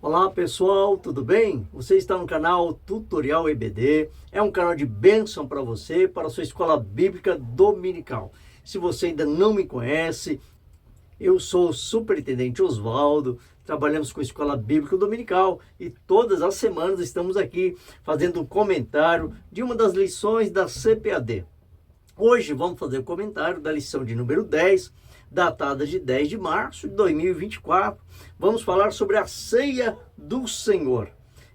Olá pessoal, tudo bem? Você está no canal Tutorial EBD, é um canal de bênção para você, para a sua escola bíblica dominical. Se você ainda não me conhece, eu sou o Superintendente Oswaldo, trabalhamos com a escola bíblica dominical e todas as semanas estamos aqui fazendo um comentário de uma das lições da CPAD. Hoje vamos fazer o comentário da lição de número 10, datada de 10 de março de 2024. Vamos falar sobre a ceia do Senhor.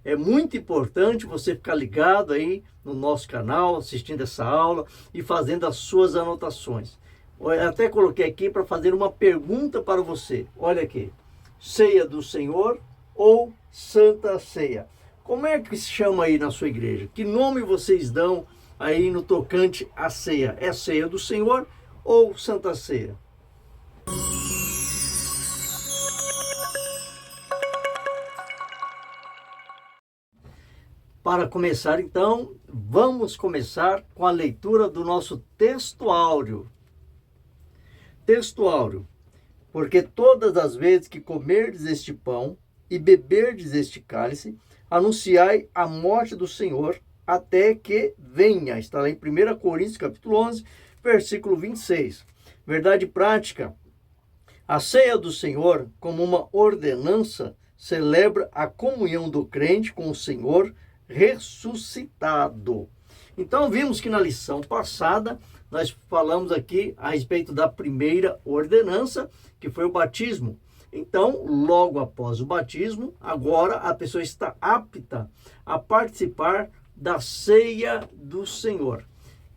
É muito importante você ficar ligado aí no nosso canal, assistindo essa aula e fazendo as suas anotações. Eu até coloquei aqui para fazer uma pergunta para você. Olha aqui, ceia do Senhor ou Santa Ceia? Como é que se chama aí na sua igreja? Que nome vocês dão aí no tocante à ceia? É ceia do Senhor ou Santa Ceia? Para começar, então, vamos começar com a leitura do nosso texto áureo. Texto áureo. Porque todas as vezes que comerdes este pão e beberdes este cálice, anunciai a morte do Senhor até que venha. Está lá em 1 Coríntios, capítulo 11, versículo 26. Verdade prática. A ceia do Senhor, como uma ordenança, celebra a comunhão do crente com o Senhor ressuscitado. Então, vimos que na lição passada, nós falamos aqui a respeito da primeira ordenança, que foi o batismo. Então, logo após o batismo, agora a pessoa está apta a participar da ceia do Senhor.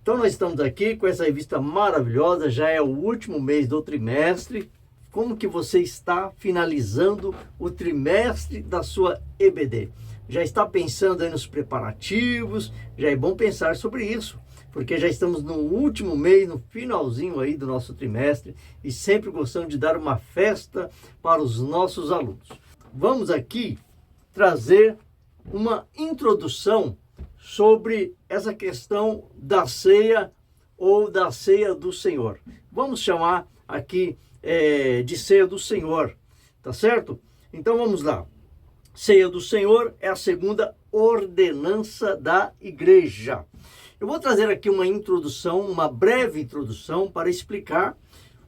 Então, nós estamos aqui com essa revista maravilhosa, já é o último mês do trimestre. Como que você está finalizando o trimestre da sua EBD? Já está pensando aí nos preparativos? Já é bom pensar sobre isso, porque já estamos no último mês, no finalzinho aí do nosso trimestre, e sempre gostamos de dar uma festa para os nossos alunos. Vamos aqui trazer uma introdução sobre essa questão da ceia ou da ceia do Senhor. Vamos chamar aqui de ceia do Senhor, tá certo? Então vamos lá. Ceia do Senhor é a segunda ordenança da igreja. Eu vou trazer aqui uma introdução, uma breve introdução para explicar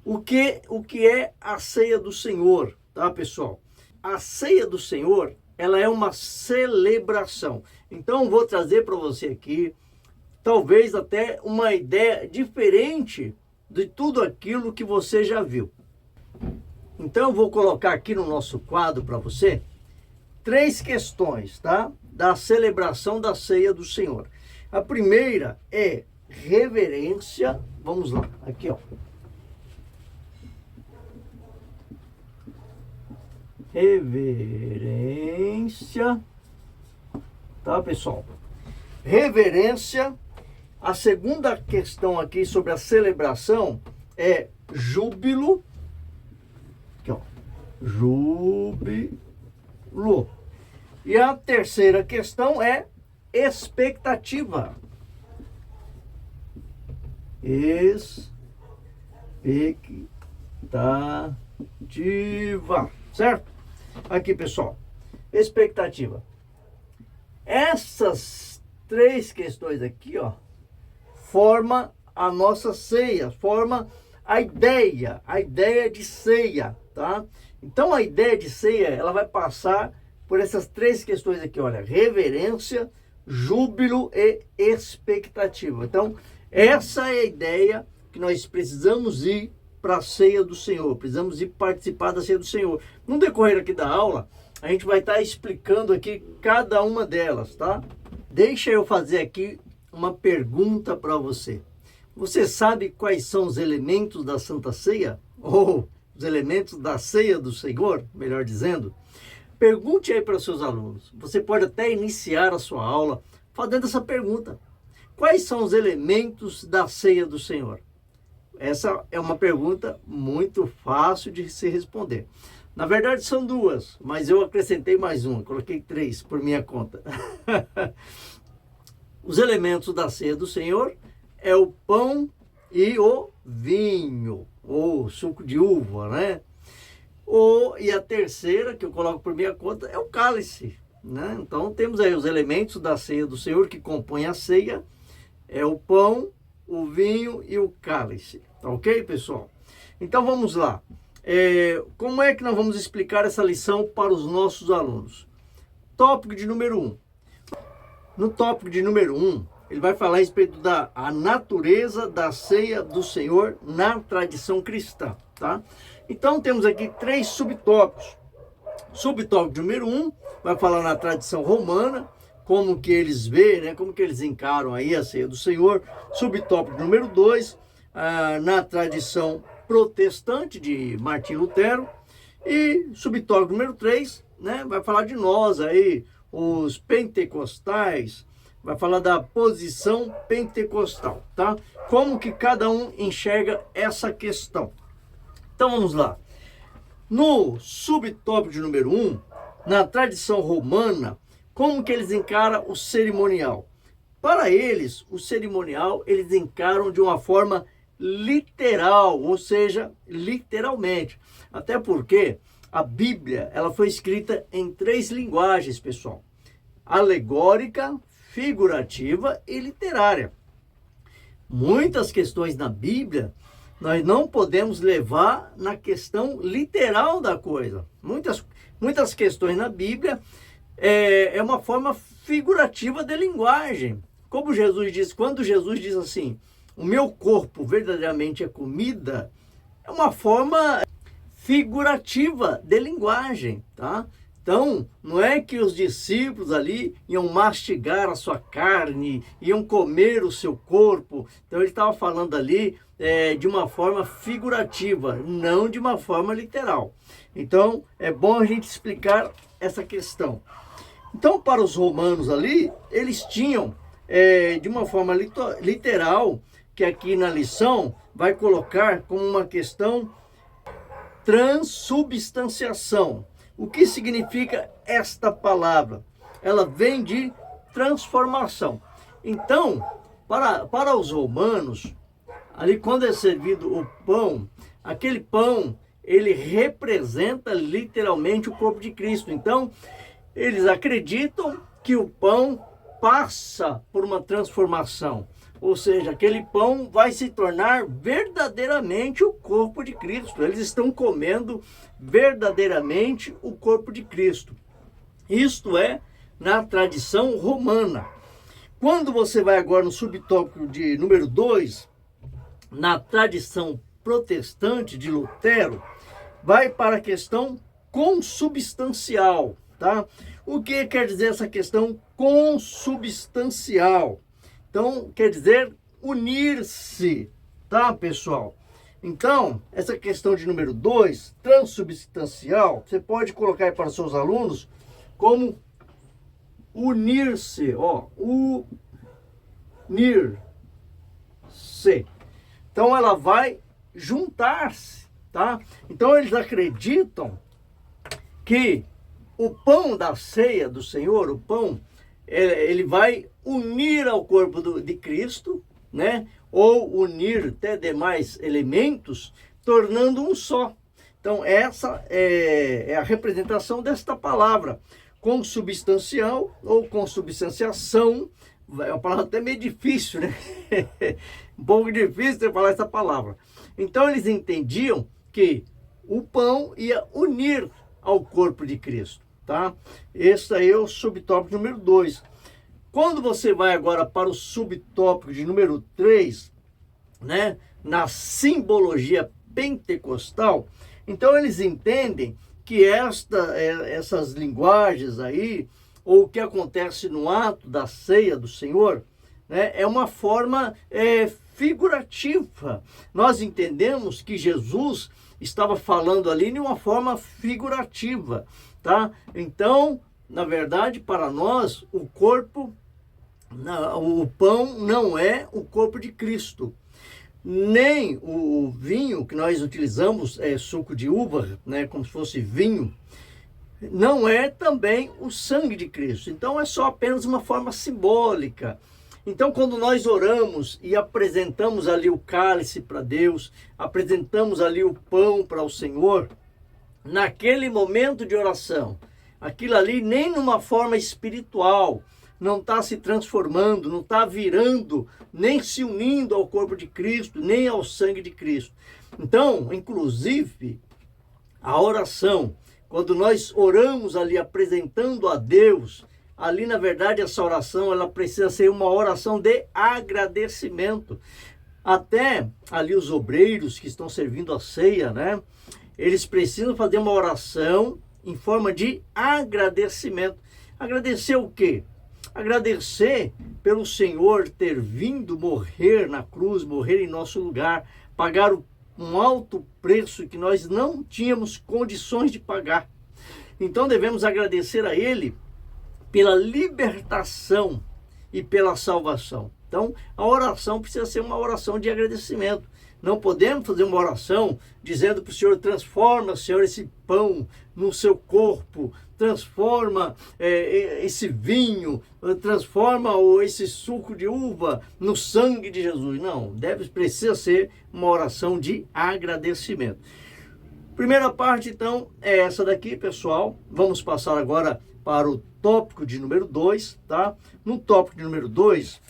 o que é a ceia do Senhor, tá, pessoal? A ceia do Senhor, ela é uma celebração. Então, eu vou trazer para você aqui, talvez até uma ideia diferente de tudo aquilo que você já viu. Então, eu vou colocar aqui no nosso quadro para você 3 questões, tá? Da celebração da ceia do Senhor. A primeira é reverência. Vamos lá, aqui ó. Reverência. Tá, pessoal? Reverência. A segunda questão aqui sobre a celebração é júbilo. Aqui ó. Júbilo. E a terceira questão é expectativa. Expectativa. Certo? Aqui, pessoal. Expectativa. Essas 3 questões aqui, ó, forma a nossa ceia, forma a ideia de ceia, tá? Então, a ideia de ceia, ela vai passar por essas 3 questões aqui, olha, reverência, júbilo e expectativa. Então, essa é a ideia que nós precisamos ir para a ceia do Senhor, precisamos ir participar da ceia do Senhor. No decorrer aqui da aula, a gente vai estar explicando aqui cada uma delas, tá? Deixa eu fazer aqui uma pergunta para você. Você sabe quais são os elementos da Santa Ceia? Ou os elementos da ceia do Senhor, melhor dizendo? Pergunte aí para os seus alunos. Você pode até iniciar a sua aula fazendo essa pergunta. Quais são os elementos da ceia do Senhor? Essa é uma pergunta muito fácil de se responder. Na verdade são 2, mas eu acrescentei mais uma, coloquei 3 por minha conta. Os elementos da ceia do Senhor é o pão e o vinho, ou suco de uva, né? E a terceira, que eu coloco por minha conta, é o cálice, né? Então temos aí os elementos da ceia do Senhor que compõem a ceia, é o pão, o vinho e o cálice, tá ok, pessoal? Então vamos lá. Como é que nós vamos explicar essa lição para os nossos alunos? Tópico de número 1. No tópico de número 1, ele vai falar a respeito da natureza da ceia do Senhor na tradição cristã, tá? Então temos aqui 3 subtópicos. Subtópico número 1 vai falar na tradição romana, como que eles veem, né? Como que eles encaram aí a ceia do Senhor. Subtópico número 2, na tradição protestante de Martim Lutero. E subtópico número 3, né? Vai falar de nós aí, os pentecostais, vai falar da posição pentecostal, tá? Como que cada um enxerga essa questão. Então vamos lá. No subtópico de número 1, na tradição romana, como que eles encaram o cerimonial? Para eles, o cerimonial eles encaram de uma forma literal, ou seja, literalmente. Até porque a Bíblia ela foi escrita em 3 linguagens, pessoal: alegórica, figurativa e literária. Muitas questões na Bíblia nós não podemos levar na questão literal da coisa. Muitas questões na Bíblia é uma forma figurativa de linguagem. Como Jesus diz, quando Jesus diz assim, o meu corpo verdadeiramente é comida, é uma forma figurativa de linguagem, tá? Então, não é que os discípulos ali iam mastigar a sua carne, iam comer o seu corpo. Então, ele estava falando ali de uma forma figurativa, não de uma forma literal. Então, é bom a gente explicar essa questão. Então, para os romanos ali, eles tinham, de uma forma literal, que aqui na lição vai colocar como uma questão transubstanciação. O que significa esta palavra? Ela vem de transformação. Então, para os romanos, ali quando é servido o pão, aquele pão, ele representa literalmente o corpo de Cristo. Então, eles acreditam que o pão passa por uma transformação. Ou seja, aquele pão vai se tornar verdadeiramente o corpo de Cristo. Eles estão comendo verdadeiramente o corpo de Cristo. Isto é na tradição romana. Quando você vai agora no subtópico de número 2, na tradição protestante de Lutero, vai para a questão consubstancial, tá? O que quer dizer essa questão consubstancial? Então, quer dizer unir-se, tá, pessoal? Então, essa questão de número 2, transubstancial, você pode colocar aí para os seus alunos como unir-se, ó, unir-se. Então, ela vai juntar-se, tá? Então, eles acreditam que o pão da ceia do Senhor, o pão, ele vai unir ao corpo de Cristo, né? Ou unir até demais elementos, tornando um só. Então, essa é a representação desta palavra, consubstancial ou consubstanciação. É uma palavra até meio difícil, né? Um pouco difícil de falar essa palavra. Então, eles entendiam que o pão ia unir ao corpo de Cristo, tá? Esse aí é o subtópico número 2. Quando você vai agora para o subtópico de número 3, né, na simbologia pentecostal, então eles entendem que essas linguagens aí, ou o que acontece no ato da ceia do Senhor, né, é uma forma figurativa. Nós entendemos que Jesus estava falando ali de uma forma figurativa, tá? Então, na verdade, para nós, o pão não é o corpo de Cristo. Nem o vinho que nós utilizamos, suco de uva, né, como se fosse vinho, não é também o sangue de Cristo. Então é só apenas uma forma simbólica. Então quando nós oramos e apresentamos ali o cálice para Deus, apresentamos ali o pão para o Senhor, naquele momento de oração, aquilo ali nem numa forma espiritual, não está se transformando, não está virando, nem se unindo ao corpo de Cristo, nem ao sangue de Cristo. Então, inclusive, a oração, quando nós oramos ali apresentando a Deus, ali na verdade essa oração ela precisa ser uma oração de agradecimento. Até ali os obreiros que estão servindo a ceia, né? Eles precisam fazer uma oração em forma de agradecimento. Agradecer o quê? Agradecer pelo Senhor ter vindo morrer na cruz, morrer em nosso lugar, pagar um alto preço que nós não tínhamos condições de pagar. Então devemos agradecer a Ele pela libertação e pela salvação. Então a oração precisa ser uma oração de agradecimento. Não podemos fazer uma oração dizendo para o Senhor: transforma, Senhor, esse pão no seu corpo, transforma esse vinho, transforma esse suco de uva no sangue de Jesus. Não, precisa ser uma oração de agradecimento. Primeira parte, então, é essa daqui, pessoal. Vamos passar agora para o tópico de número 2, tá? No tópico de número 2,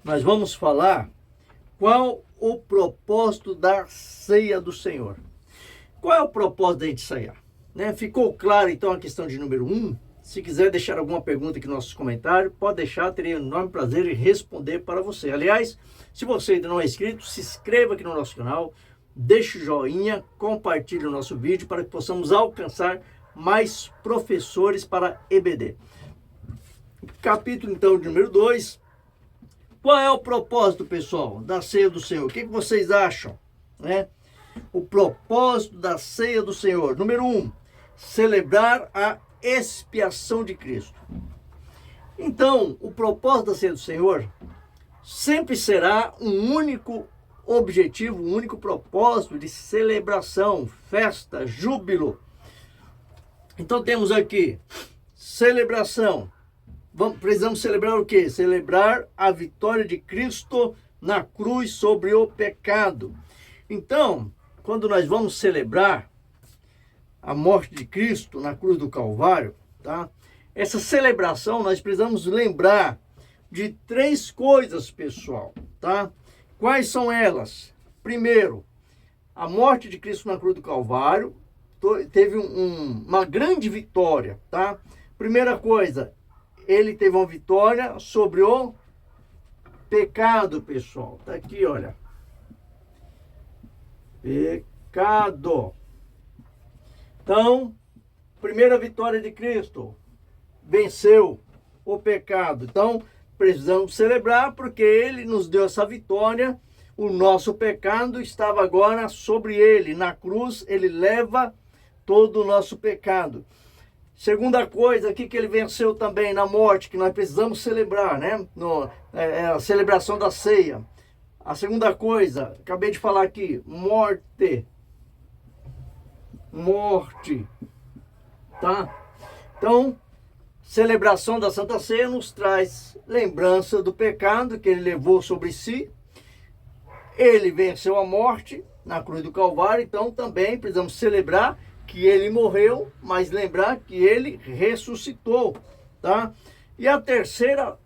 nós vamos falar qual o propósito da ceia do Senhor. Qual é o propósito da gente ceiar? Né? Ficou claro, então, a questão de número 1? Se quiser deixar alguma pergunta aqui nos nossos comentários, pode deixar, terei um enorme prazer em responder para você. Aliás, se você ainda não é inscrito, se inscreva aqui no nosso canal, deixe o joinha, compartilhe o nosso vídeo para que possamos alcançar mais professores para EBD. Capítulo, então, de número 2. Qual é o propósito, pessoal, da ceia do Senhor? O que vocês acham? Né? O propósito da ceia do Senhor. Número 1, celebrar a expiação de Cristo. Então, o propósito da ceia do Senhor sempre será um único objetivo, um único propósito de celebração, festa, júbilo. Então temos aqui celebração. Precisamos celebrar o quê? Celebrar a vitória de Cristo na cruz sobre o pecado. Então, quando nós vamos celebrar a morte de Cristo na cruz do Calvário, tá? Essa celebração nós precisamos lembrar de 3 coisas, pessoal, tá? Quais são elas? Primeiro, a morte de Cristo na cruz do Calvário teve uma grande vitória, tá? Primeira coisa, ele teve uma vitória sobre o pecado, pessoal. Tá aqui, olha. Pecado. Então, primeira vitória de Cristo. Venceu o pecado. Então, precisamos celebrar porque ele nos deu essa vitória. O nosso pecado estava agora sobre ele. Na cruz, ele leva todo o nosso pecado. Segunda coisa aqui que ele venceu também na morte, que nós precisamos celebrar, né? A celebração da ceia. A segunda coisa, acabei de falar aqui, morte. Morte. Tá? Então, celebração da Santa Ceia nos traz lembrança do pecado que ele levou sobre si. Ele venceu a morte na cruz do Calvário, então também precisamos celebrar que ele morreu, mas lembrar que ele ressuscitou, tá? E a terceira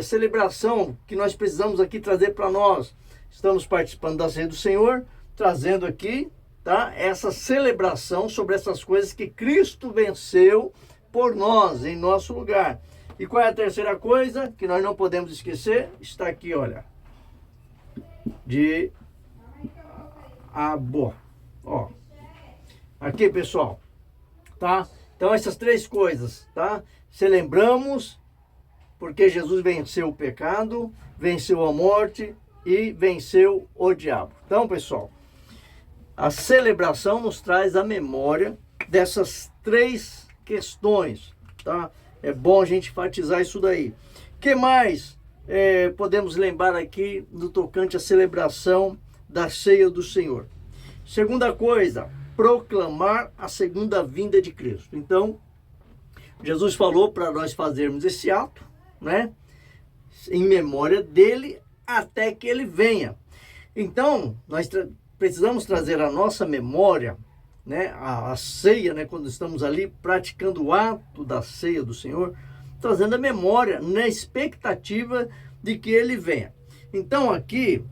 celebração que nós precisamos aqui trazer para nós, estamos participando da ceia do Senhor, trazendo aqui, tá? Essa celebração sobre essas coisas que Cristo venceu por nós, em nosso lugar. E qual é a terceira coisa que nós não podemos esquecer? Está aqui, olha. Ó. Aqui, pessoal, tá? Então, essas 3 coisas, tá? Celebramos porque Jesus venceu o pecado, venceu a morte e venceu o diabo. Então, pessoal, a celebração nos traz a memória dessas 3 questões, tá? É bom a gente enfatizar isso daí. O que mais podemos lembrar aqui no tocante à celebração da ceia do Senhor? Segunda coisa, proclamar a segunda vinda de Cristo. Então, Jesus falou para nós fazermos esse ato, né? Em memória dele até que ele venha. Então, nós precisamos trazer à nossa memória, né, a ceia, né, quando estamos ali praticando o ato da ceia do Senhor, trazendo a memória na expectativa de que Ele venha. Então aqui,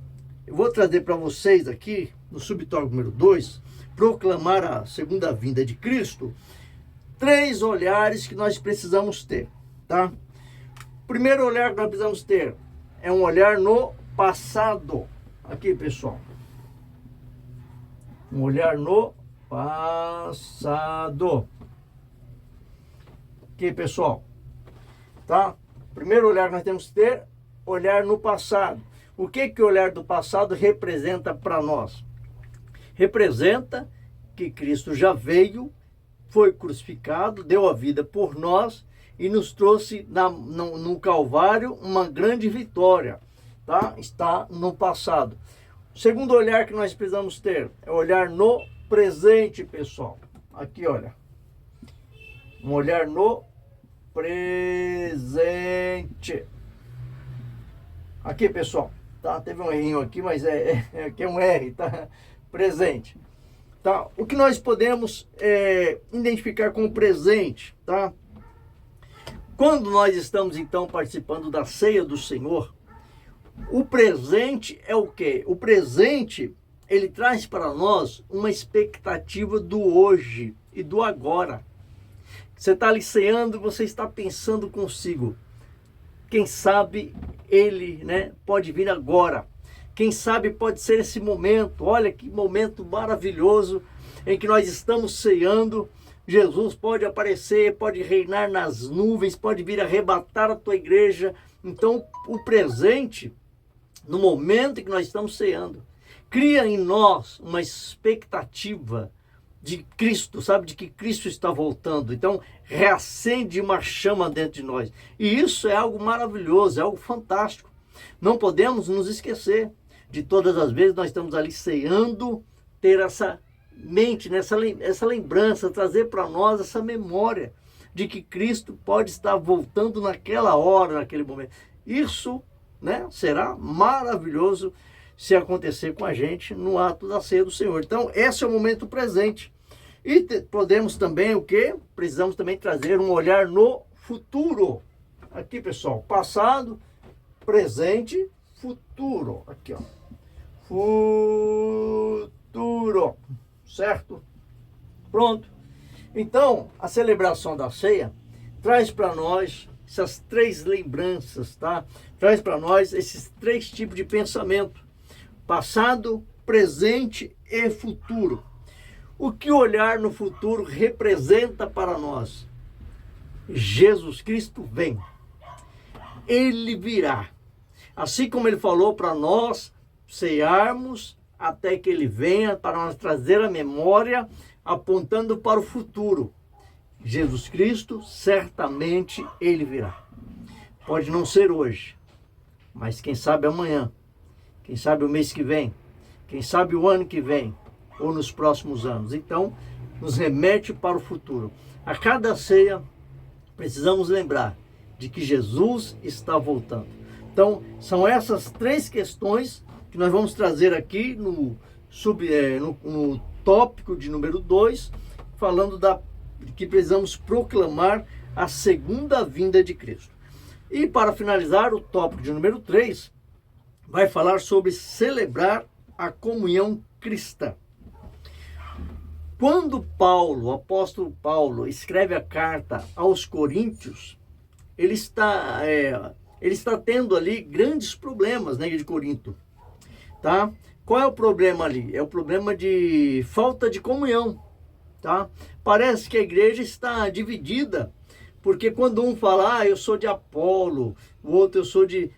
eu vou trazer para vocês aqui, no subtópico número 2, proclamar a segunda vinda de Cristo, 3 olhares que nós precisamos ter, tá? O primeiro olhar que nós precisamos ter é um olhar no passado. Aqui, pessoal. Um olhar no passado. Aqui, pessoal. Tá? Primeiro olhar que nós temos que ter, olhar no passado. O que o olhar do passado representa para nós? Representa que Cristo já veio, foi crucificado, deu a vida por nós e nos trouxe no Calvário uma grande vitória, tá? Está no passado. O segundo olhar que nós precisamos ter é olhar no presente, pessoal. Aqui, olha. Um olhar no presente. Aqui, pessoal. Tá? Teve um errinho aqui, mas aqui é um R, tá? Presente. Tá? O que nós podemos identificar como presente, tá? Quando nós estamos, então, participando da ceia do Senhor, o presente é o quê? O presente, ele traz para nós uma expectativa do hoje e do agora. Você está ali ceando, você está pensando consigo. Quem sabe ele, né, pode vir agora. Quem sabe pode ser esse momento. Olha que momento maravilhoso em que nós estamos ceando. Jesus pode aparecer, pode reinar nas nuvens, pode vir arrebatar a tua igreja. Então, o presente, no momento em que nós estamos ceando, cria em nós uma expectativa de Cristo, sabe? De que Cristo está voltando. Então, reacende uma chama dentro de nós. E isso é algo maravilhoso, é algo fantástico. Não podemos nos esquecer de todas as vezes nós estamos ali ceando, ter essa mente, né? essa lembrança, trazer para nós essa memória de que Cristo pode estar voltando naquela hora, naquele momento. Isso, né, será maravilhoso se acontecer com a gente no ato da ceia do Senhor. Então, esse é o momento presente. E podemos também, o quê? Precisamos também trazer um olhar no futuro. Aqui, pessoal, passado, presente, futuro. Aqui, ó. Futuro. Certo? Pronto. Então, a celebração da ceia traz para nós essas 3 lembranças, tá? Traz para nós esses 3 tipos de pensamento: passado, presente e futuro. O que olhar no futuro representa para nós? Jesus Cristo vem. Ele virá. Assim como ele falou para nós cearmos até que ele venha, para nós trazer a memória apontando para o futuro. Jesus Cristo, certamente ele virá. Pode não ser hoje, mas quem sabe amanhã, quem sabe o mês que vem, quem sabe o ano que vem, ou nos próximos anos. Então, nos remete para o futuro. A cada ceia, precisamos lembrar de que Jesus está voltando. Então, são essas 3 questões que nós vamos trazer aqui no tópico de número 2, falando de que precisamos proclamar a segunda vinda de Cristo. E para finalizar, o tópico de número 3 vai falar sobre celebrar a comunhão cristã. Quando o apóstolo Paulo, escreve a carta aos Coríntios, ele está tendo ali grandes problemas na igreja de Corinto, tá? Qual é o problema ali? É o problema de falta de comunhão, tá? Parece que a igreja está dividida, porque quando um fala, eu sou de Apolo, o outro eu sou de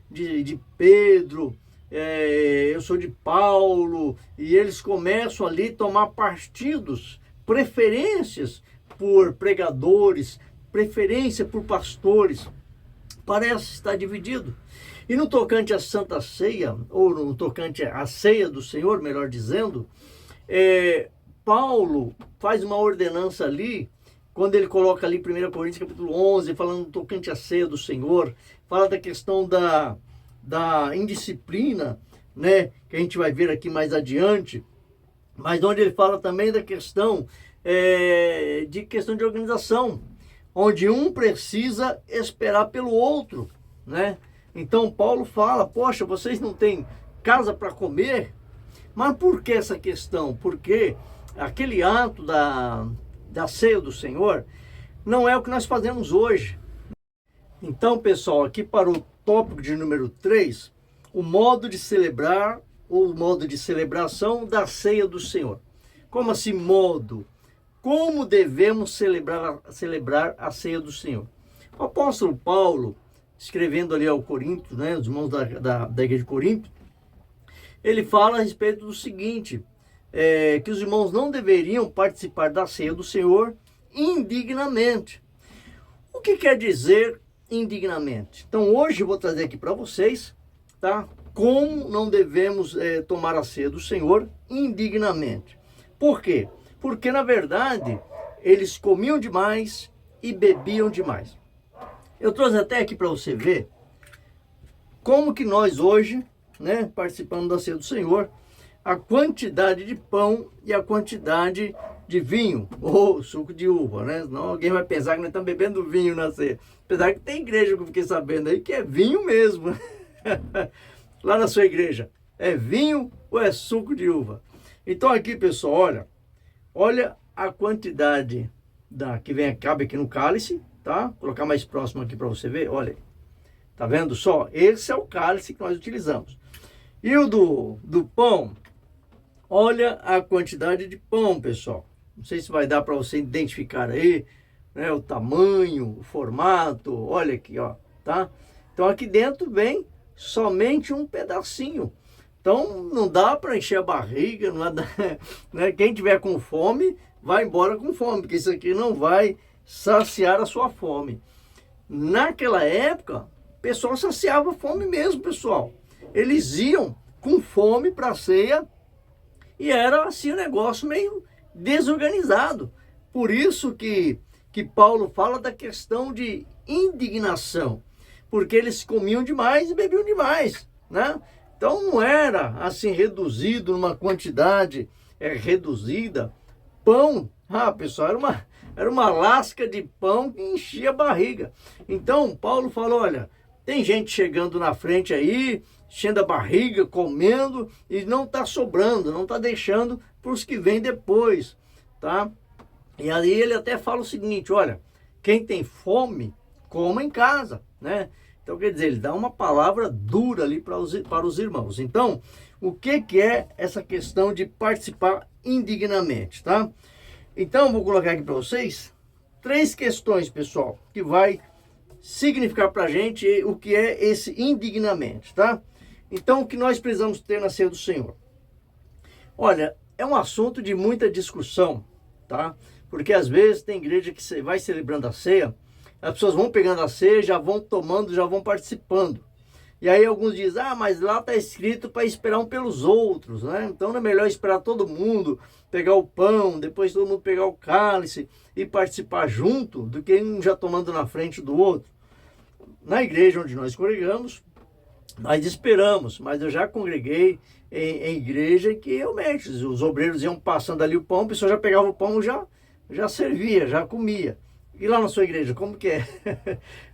Pedro, eu sou de Paulo, e eles começam ali a tomar partidos, preferências por pregadores, preferência por pastores. Parece estar dividido. E no tocante à Santa Ceia, ou no tocante à ceia do Senhor, melhor dizendo, Paulo faz uma ordenança ali, quando ele coloca ali 1 Coríntios capítulo 11, falando no tocante à ceia do Senhor, fala da questão da indisciplina, né, que a gente vai ver aqui mais adiante, mas onde ele fala também da questão de questão de organização, onde um precisa esperar pelo outro, né? Então Paulo fala, poxa, vocês não têm casa para comer? Mas por que essa questão? Porque aquele ato da ceia do Senhor não é o que nós fazemos hoje. Então, pessoal, aqui para o tópico de número 3, o modo de celebrar, ou o modo de celebração da ceia do Senhor. Como assim modo? Como devemos celebrar a ceia do Senhor? O apóstolo Paulo, escrevendo ali ao Corinto, né, os irmãos da igreja de Corinto, ele fala a respeito do seguinte, que os irmãos não deveriam participar da ceia do Senhor indignamente. O que quer dizer indignamente? Então hoje eu vou trazer aqui para vocês, tá? Como não devemos tomar a ceia do Senhor indignamente. Por quê? Porque na verdade eles comiam demais e bebiam demais. Eu trouxe até aqui para você ver como que nós hoje, né, participando da ceia do Senhor, a quantidade de pão e a quantidade de vinho ou suco de uva, né? Senão alguém vai pensar que nós estamos bebendo vinho na ceia. Apesar que tem igreja que eu fiquei sabendo aí que é vinho mesmo. Lá na sua igreja, é vinho ou é suco de uva? Então aqui, pessoal, olha a quantidade que cabe aqui no cálice, tá? Vou colocar mais próximo aqui para você ver, olha. Tá vendo só? Esse é o cálice que nós utilizamos. E o do pão, olha a quantidade de pão, pessoal. Não sei se vai dar para você identificar aí, né, o tamanho, o formato, olha aqui, ó, tá? Então aqui dentro vem somente um pedacinho. Então não dá para encher a barriga, não dá, né? Quem tiver com fome, vai embora com fome, porque isso aqui não vai saciar a sua fome. Naquela época, o pessoal saciava a fome mesmo, pessoal. Eles iam com fome para a ceia e era assim um negócio meio desorganizado. Por isso que Paulo fala da questão de indignação, porque eles comiam demais e bebiam demais, né? Então não era assim reduzido numa quantidade reduzida. Pão, pessoal, era uma lasca de pão que enchia a barriga. Então Paulo falou, olha, tem gente chegando na frente aí, enchendo a barriga, comendo, e não está sobrando, não está deixando para os que vêm depois, tá? E aí ele até fala o seguinte, olha, quem tem fome, coma em casa, né? Então quer dizer, ele dá uma palavra dura ali para os irmãos. Então, o que é essa questão de participar indignamente, tá? Então, vou colocar aqui para vocês 3 questões, pessoal, que vai significar para a gente o que é esse indignamente, tá? Então, o que nós precisamos ter na ceia do Senhor? Olha, é um assunto de muita discussão, tá? Porque às vezes tem igreja que você vai celebrando a ceia, as pessoas vão pegando a ceia, já vão tomando, já vão participando. E aí alguns dizem, mas lá está escrito para esperar um pelos outros, né? Então não é melhor esperar todo mundo pegar o pão, depois todo mundo pegar o cálice e participar junto, do que um já tomando na frente do outro. Na igreja onde nós congregamos, nós esperamos, mas eu já congreguei em igreja que realmente os obreiros iam passando ali o pão, a pessoa já pegava o pão, já servia, já comia. E lá na sua igreja, como que é?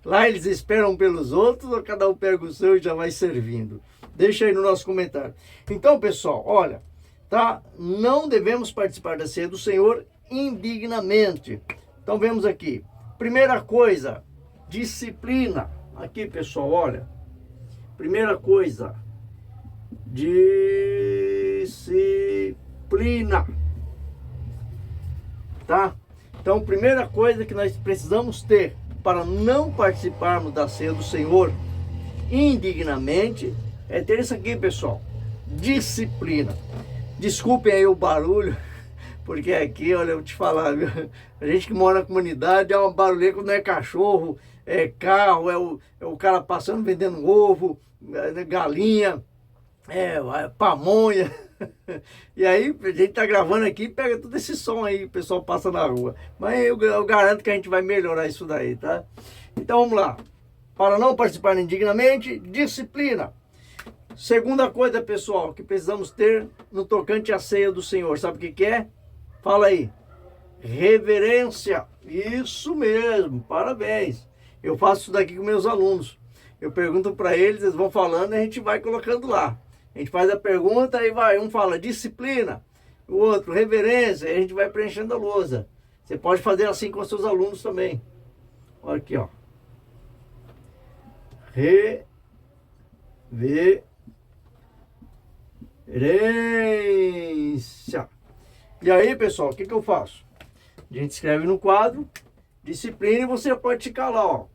Lá eles esperam pelos outros ou cada um pega o seu e já vai servindo? Deixa aí no nosso comentário. Então, pessoal, olha, tá? Não devemos participar da ceia do Senhor indignamente. Então, vemos aqui. Primeira coisa, disciplina. Aqui, pessoal, olha. Primeira coisa, disciplina. Tá? Então, primeira coisa que nós precisamos ter para não participarmos da ceia do Senhor indignamente é ter isso aqui, pessoal, disciplina. Desculpem aí o barulho, porque aqui, olha, eu vou te falar, viu? A gente que mora na comunidade é uma barulheira quando é cachorro, é carro, é o cara passando vendendo ovo, galinha, pamonha. E aí a gente tá gravando aqui e pega todo esse som aí, o pessoal passa na rua. Mas eu garanto que a gente vai melhorar isso daí, tá? Então vamos lá. Para não participar indignamente, disciplina. Segunda coisa, pessoal, que precisamos ter no tocante à ceia do Senhor. Sabe o que é? Fala aí. reverência. Isso mesmo, parabéns. Eu faço isso daqui com meus alunos. Eu pergunto para eles, eles vão falando e a gente vai colocando lá. A gente faz a pergunta e vai, um fala disciplina, o outro reverência, e a gente vai preenchendo a lousa. Você pode fazer assim com os seus alunos também. Olha aqui, ó. Reverência. E aí, pessoal, o que eu faço? A gente escreve no quadro, disciplina, e você pode ficar lá, ó.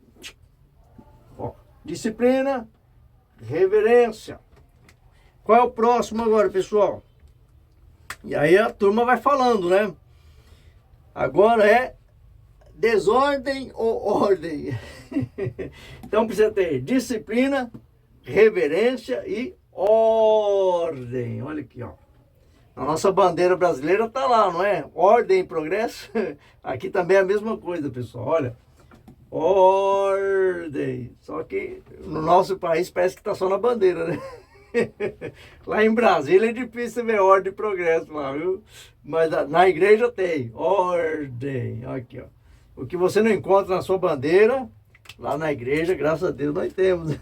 Ó, disciplina, reverência. Qual é o próximo agora, pessoal? E aí a turma vai falando, né? Agora é desordem ou ordem? Então precisa ter disciplina, reverência e ordem. Olha aqui, ó. A nossa bandeira brasileira tá lá, não é? Ordem e progresso. Aqui também é a mesma coisa, pessoal. Olha. Ordem. Só que no nosso país parece que tá só na bandeira, né? Lá em Brasília é difícil ver ordem e progresso lá, viu? Mas na igreja tem ordem. Aqui, ó. O que você não encontra na sua bandeira, lá na igreja, graças a Deus, nós temos.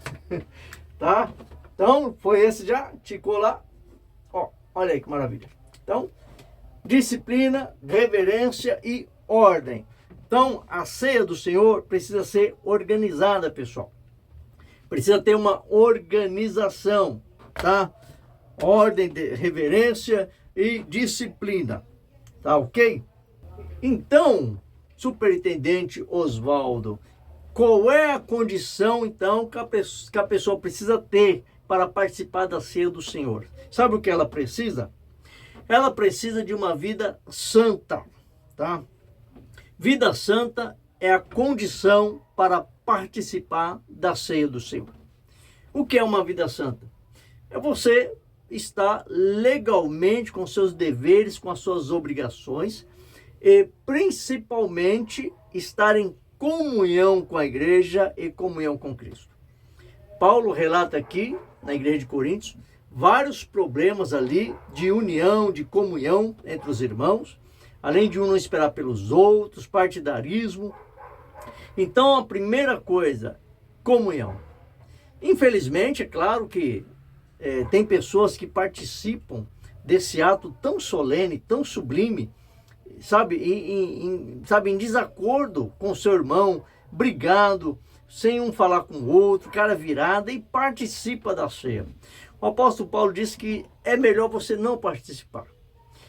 Tá? Então, foi esse já, ticou lá. Ó, olha aí que maravilha. Então, disciplina, reverência e ordem. Então, a ceia do Senhor precisa ser organizada, pessoal. Precisa ter uma organização, tá? Ordem, de reverência e disciplina, tá ok? Então, Superintendente Oswaldo, qual é a condição, então, que a pessoa precisa ter para participar da ceia do Senhor? Sabe o que ela precisa? Ela precisa de uma vida santa, tá? Vida santa é a condição para participar da ceia do Senhor. O que é uma vida santa? É você estar legalmente com seus deveres, com as suas obrigações e principalmente estar em comunhão com a igreja e comunhão com Cristo. Paulo relata aqui, na igreja de Coríntios, vários problemas ali de união, de comunhão entre os irmãos, além de um não esperar pelos outros, partidarismo. Então, a primeira coisa, comunhão. Infelizmente, é claro que tem pessoas que participam desse ato tão solene, tão sublime, sabe, em desacordo com o seu irmão, brigado, sem um falar com o outro, cara virada, e participa da ceia. O apóstolo Paulo disse que é melhor você não participar.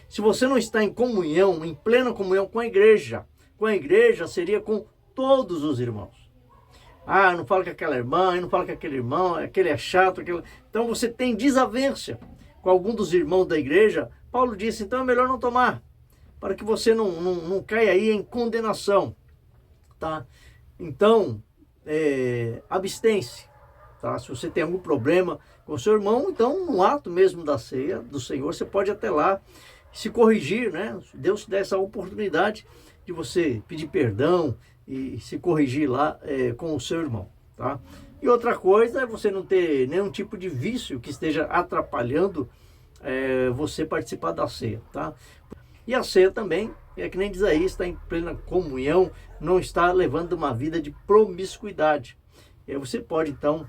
Se você não está em comunhão, em plena comunhão com a igreja seria com todos os irmãos. Ah, não fala com aquela irmã, eu não falo com aquele irmão, aquele é chato, aquele... Então você tem desavença com algum dos irmãos da igreja. Paulo disse, então é melhor não tomar, para que você não caia aí em condenação, tá? Então, abstém-se, tá? Se você tem algum problema com o seu irmão, então no ato mesmo da ceia do Senhor, você pode até lá se corrigir, né? Deus te dá essa oportunidade de você pedir perdão e se corrigir lá com o seu irmão, tá? E outra coisa é você não ter nenhum tipo de vício que esteja atrapalhando você participar da ceia, tá? E a ceia também, é que nem diz aí, está em plena comunhão, não está levando uma vida de promiscuidade. E aí você pode então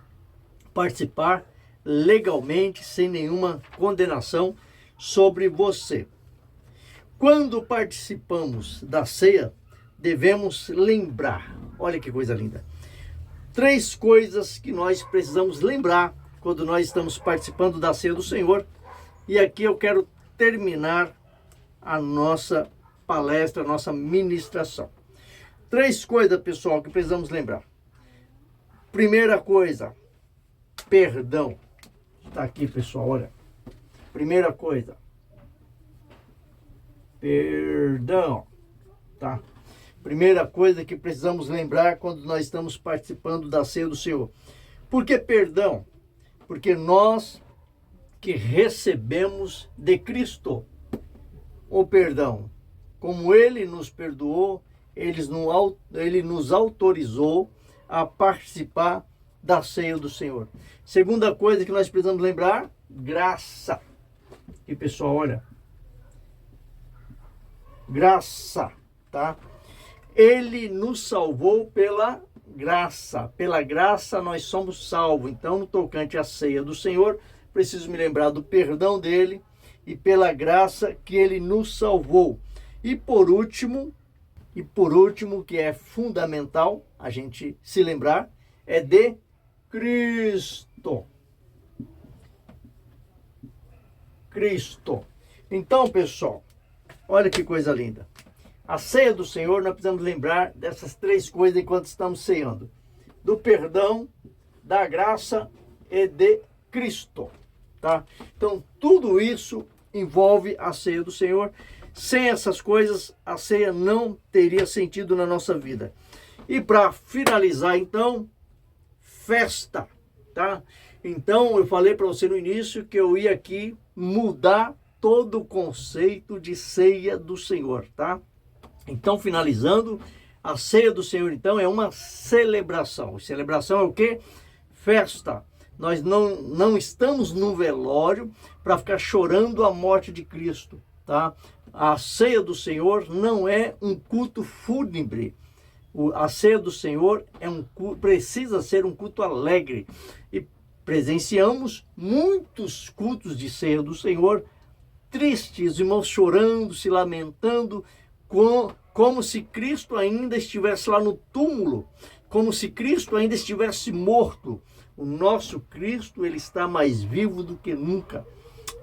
participar legalmente, sem nenhuma condenação sobre você. Quando participamos da ceia, devemos lembrar, olha que coisa linda, 3 coisas que nós precisamos lembrar quando nós estamos participando da ceia do Senhor. E aqui eu quero terminar a nossa palestra, a nossa ministração. 3 coisas, pessoal, que precisamos lembrar. Primeira coisa, perdão. Está aqui, pessoal, olha. Primeira coisa, perdão, tá? Primeira coisa que precisamos lembrar quando nós estamos participando da ceia do Senhor. Por que perdão? Porque nós que recebemos de Cristo o perdão, como Ele nos perdoou, Ele nos autorizou a participar da ceia do Senhor. Segunda coisa que nós precisamos lembrar, graça. E pessoal, olha, graça. tá? Ele nos salvou pela graça nós somos salvos. Então, no tocante à ceia do Senhor, preciso me lembrar do perdão dele e pela graça que ele nos salvou. E por último, que é fundamental a gente se lembrar, é de Cristo. Cristo. Então, pessoal, olha que coisa linda. A ceia do Senhor, nós precisamos lembrar dessas três coisas enquanto estamos ceando: do perdão, da graça e de Cristo, tá? Então, tudo isso envolve a ceia do Senhor. Sem essas coisas, a ceia não teria sentido na nossa vida. E para finalizar, então, festa, tá? Então, eu falei para você no início que eu ia aqui mudar todo o conceito de ceia do Senhor, tá? Então, finalizando, a ceia do Senhor, então, é uma celebração. Celebração é o quê? Festa. Nós não estamos no velório para ficar chorando a morte de Cristo, tá? A ceia do Senhor não é um culto fúnebre. A ceia do Senhor precisa ser um culto alegre. E presenciamos muitos cultos de ceia do Senhor tristes, irmãos chorando, se lamentando, como se Cristo ainda estivesse lá no túmulo, como se Cristo ainda estivesse morto. O nosso Cristo, ele está mais vivo do que nunca.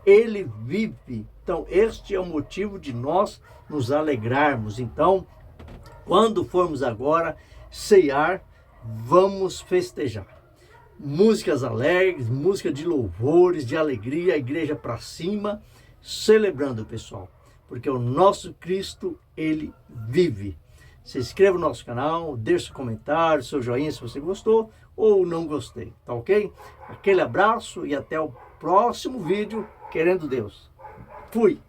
Ele vive. Então, este é o motivo de nós nos alegrarmos. Então, quando formos agora ceiar, vamos festejar. Músicas alegres, música de louvores, de alegria, a igreja para cima, celebrando, pessoal. Porque o nosso Cristo, ele vive. Se inscreva no nosso canal, deixe seu comentário, seu joinha se você gostou ou não gostei, tá ok? Aquele abraço e até o próximo vídeo, querendo Deus. Fui!